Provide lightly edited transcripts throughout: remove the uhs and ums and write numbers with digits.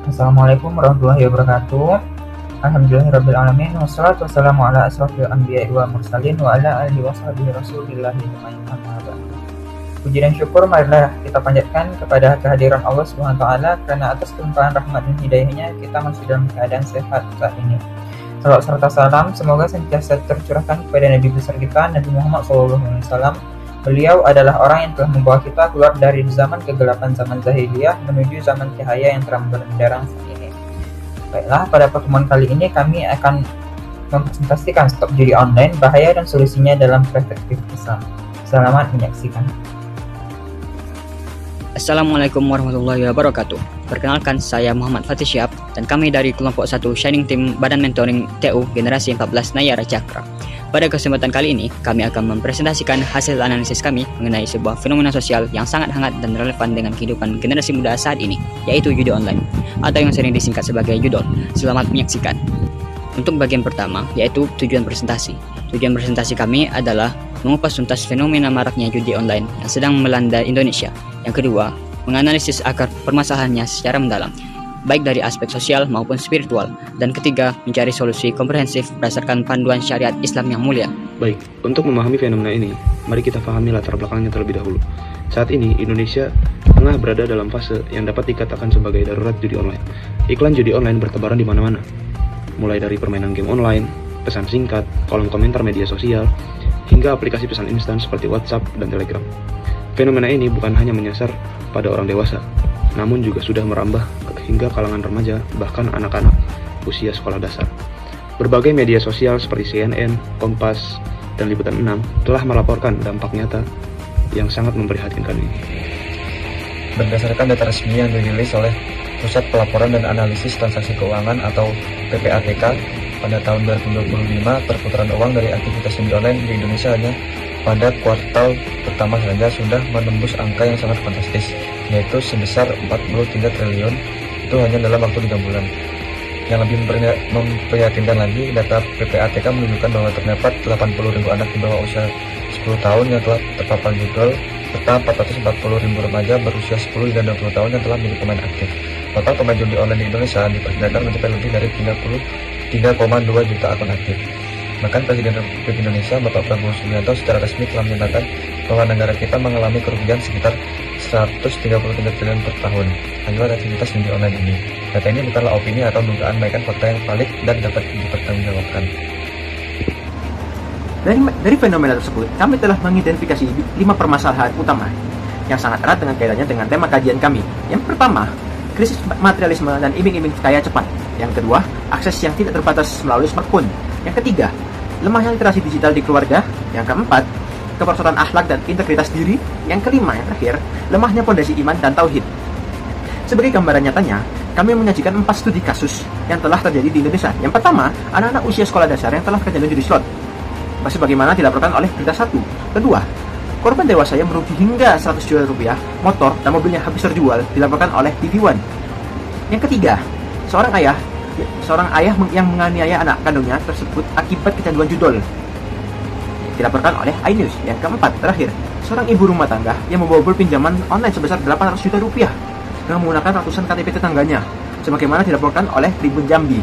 Assalamualaikum warahmatullahi wabarakatuh. Alhamdulillahirrabbilalamin. Wassalatu wassalamu ala asrafil anbiya'i wa mursalin wa ala alihi wa sahbihi rasulillahi ajma'in. Amma ba'du. Puji dan syukur marilah kita panjatkan kepada kehadiran Allah Subhanahu wa taala, karena atas kelimpahan rahmat dan hidayahnya kita masih dalam keadaan sehat saat ini. Salawat serta salam semoga senantiasa tercurahkan kepada Nabi besar kita, Nabi Muhammad SAW. Beliau adalah orang yang telah membawa kita keluar dari zaman kegelapan zaman jahiliyah menuju zaman cahaya yang terang benderang saat ini. Baiklah, pada pertemuan kali ini kami akan mempresentasikan stop judi online, bahaya dan solusinya dalam perspektif Islam. Selamat menyaksikan. Assalamualaikum warahmatullahi wabarakatuh. Perkenalkan, saya Muhammad Fatih Syihab dan kami dari kelompok 1 Shining Team Badan Mentoring TU Generasi 14 Nayara Cakra. Pada kesempatan kali ini, kami akan mempresentasikan hasil analisis kami mengenai sebuah fenomena sosial yang sangat hangat dan relevan dengan kehidupan generasi muda saat ini, yaitu judi online, atau yang sering disingkat sebagai judol. Selamat menyaksikan. Untuk bagian pertama, yaitu tujuan presentasi. Tujuan presentasi kami adalah mengupas tuntas fenomena maraknya judi online yang sedang melanda Indonesia. Yang kedua, menganalisis akar permasalahannya secara mendalam, baik dari aspek sosial maupun spiritual. Dan ketiga, mencari solusi komprehensif berdasarkan panduan syariat Islam yang mulia. Baik, untuk memahami fenomena ini, mari kita pahami latar belakangnya terlebih dahulu. Saat ini, Indonesia tengah berada dalam fase yang dapat dikatakan sebagai darurat judi online. Iklan judi online bertebaran di mana-mana, mulai dari permainan game online, pesan singkat, kolom komentar media sosial, hingga aplikasi pesan instan seperti WhatsApp dan Telegram. Fenomena ini bukan hanya menyasar pada orang dewasa, namun juga sudah merambah hingga kalangan remaja, bahkan anak-anak usia sekolah dasar. Berbagai media sosial seperti CNN, Kompas, dan Liputan 6 telah melaporkan dampak nyata yang sangat memprihatinkan ini. Berdasarkan data resmi yang dirilis oleh Pusat Pelaporan dan Analisis Transaksi Keuangan atau PPATK, pada tahun 2025 perputaran uang dari aktivitas judi online di Indonesia hanya pada kuartal pertama saja sudah menembus angka yang sangat fantastis, yaitu sebesar 43 triliun, itu hanya dalam waktu 3 bulan. Yang lebih memprihatinkan lagi, data PPATK menunjukkan bahwa terdapat 80.000 anak di bawah usia 10 tahun yang telah terpapar judol, serta 440.000 remaja berusia 10 hingga 20 tahun yang telah menjadi pemain aktif. Total pemain judi online di Indonesia diperkirakan mencapai lebih dari 3,2 juta akun aktif. Bahkan Presiden Republik Indonesia Bapak Prabowo Subianto secara resmi telah menyatakan bahwa negara kita mengalami kerugian sekitar 133 triliun per tahun akibat aktivitas judi online ini. Data ini bukanlah opini atau dugaan, melainkan fakta yang valid dan dapat dipertanggungjawabkan. Dari fenomena tersebut, kami telah mengidentifikasi 5 permasalahan utama yang sangat erat dengan kaitannya dengan tema kajian kami. Yang pertama, krisis materialisme dan iming-iming kaya cepat. Yang kedua, akses yang tidak terbatas melalui smartphone. Yang ketiga, lemahnya literasi digital di keluarga. Yang keempat, keperosotan akhlak dan integritas diri. Yang kelima, yang terakhir, lemahnya pondasi iman dan tauhid. Sebagai gambaran nyatanya, kami menyajikan 4 studi kasus yang telah terjadi di Indonesia. Yang pertama, anak-anak usia sekolah dasar yang telah terjadi judi slot, sebagaimana dilaporkan oleh Berita 1. Kedua, korban dewasa yang merugi hingga 100 juta rupiah, motor dan mobilnya habis terjual, dilaporkan oleh TV One. Yang ketiga, seorang ayah yang menganiaya anak kandungnya tersebut akibat kecanduan judol, dilaporkan oleh iNews. Yang keempat, terakhir, seorang ibu rumah tangga yang membobol pinjaman online sebesar 800 juta rupiah dengan menggunakan ratusan KTP tetangganya, sebagaimana dilaporkan oleh Tribun Jambi.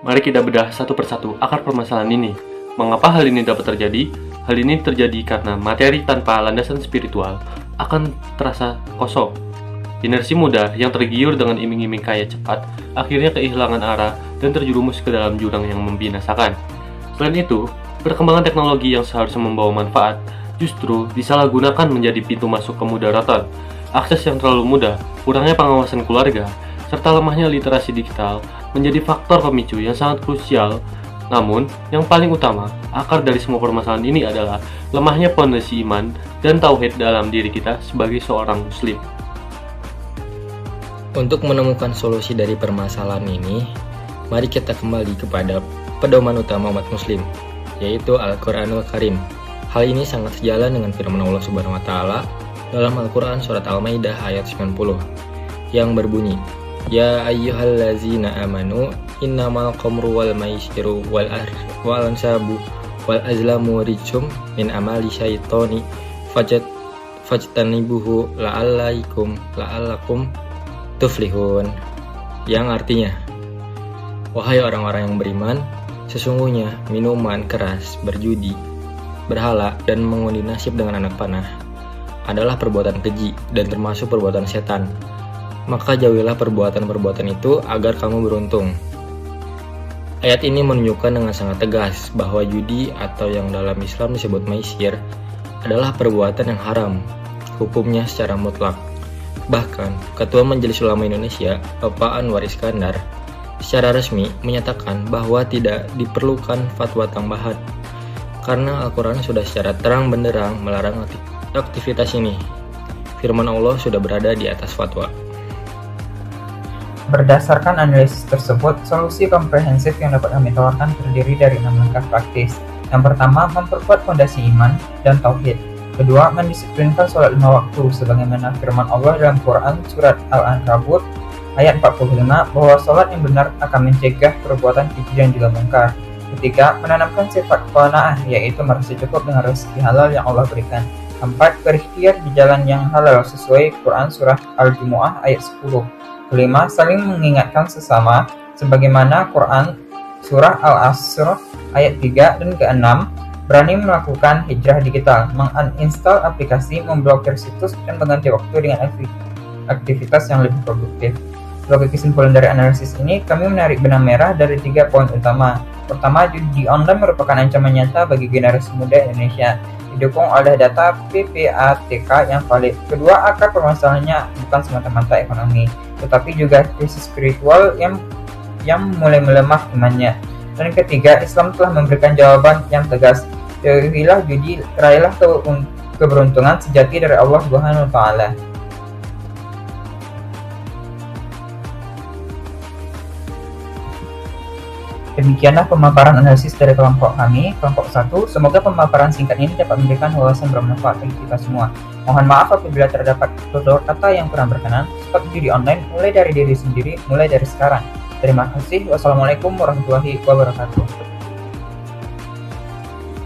Mari kita bedah satu persatu akar permasalahan ini. Mengapa hal ini dapat terjadi? Hal ini terjadi karena materi tanpa landasan spiritual akan terasa kosong. Generasi muda yang tergiur dengan iming-iming kaya cepat akhirnya kehilangan arah dan terjerumus ke dalam jurang yang membinasakan. Selain itu, perkembangan teknologi yang seharusnya membawa manfaat justru disalahgunakan menjadi pintu masuk kemudaratan. Akses yang terlalu mudah, kurangnya pengawasan keluarga, serta lemahnya literasi digital menjadi faktor pemicu yang sangat krusial. Namun, yang paling utama, akar dari semua permasalahan ini adalah lemahnya pondasi iman dan tauhid dalam diri kita sebagai seorang muslim. Untuk menemukan solusi dari permasalahan ini, mari kita kembali kepada pedoman utama umat muslim, yaitu Al-Quranul Karim. Hal ini sangat sejalan dengan firman Allah Subhanahu wa taala dalam Al-Quran surat Al-Maidah ayat 90 yang berbunyi, Ya ayyuhallazina amanu innamal qamru wal maisiru wal ansabu wal azlamu rijum min amali syaitoni fajtanibuhu la'allakum tuflihun. yang artinya, wahai orang-orang yang beriman, sesungguhnya minuman keras, berjudi, berhala, dan mengundi nasib dengan anak panah adalah perbuatan keji dan termasuk perbuatan setan. Maka jauhilah perbuatan-perbuatan itu agar kamu beruntung. Ayat ini menunjukkan dengan sangat tegas bahwa judi atau yang dalam Islam disebut maisir adalah perbuatan yang haram, hukumnya secara mutlak. Bahkan, Ketua Majelis Ulama Indonesia, Bapak Anwar Iskandar, secara resmi menyatakan bahwa tidak diperlukan fatwa tambahan karena Al-Quran sudah secara terang benderang melarang aktivitas ini. Firman Allah sudah berada di atas fatwa. Berdasarkan analisis tersebut, solusi komprehensif yang dapat kami tawarkan terdiri dari 6 langkah praktis. Yang pertama, memperkuat fondasi iman dan tauhid. Kedua, mendisiplinkan sholat 5 waktu sebagaimana firman Allah dalam Quran surat Al-Ankabut ayat 45 bahwa sholat yang benar akan mencegah perbuatan keji dan juga mungkar. Ketiga, menanamkan sifat qanaah, yaitu merasa cukup dengan rezeki halal yang Allah berikan. Keempat, berikhtiar di jalan yang halal sesuai Quran surah Al-Jumu'ah ayat 10. Kelima, saling mengingatkan sesama sebagaimana Quran surah Al-Asr ayat 3. Dan keenam, berani melakukan hijrah digital, menguninstall aplikasi, memblokir situs, dan mengganti waktu dengan aktivitas yang lebih produktif. Sebagai kesimpulan dari analisis ini, kami menarik benang merah dari 3 poin utama. Pertama, judi online merupakan ancaman nyata bagi generasi muda Indonesia, didukung oleh data PPATK yang valid. Kedua, akar permasalahannya bukan semata-mata ekonomi, tetapi juga krisis spiritual yang mulai melemah imannya. Dan ketiga, Islam telah memberikan jawaban yang tegas. Jauhilah judi, raihlah keberuntungan sejati dari Allah Subhanahu wa Ta'ala. Demikianlah pemaparan analisis dari kelompok kami, kelompok 1. Semoga pemaparan singkat ini dapat memberikan wawasan bermanfaat bagi kita semua. Mohon maaf apabila terdapat tutur kata yang kurang berkenan. Stop judi online mulai dari diri sendiri, mulai dari sekarang. Terima kasih. Wassalamualaikum warahmatullahi wabarakatuh.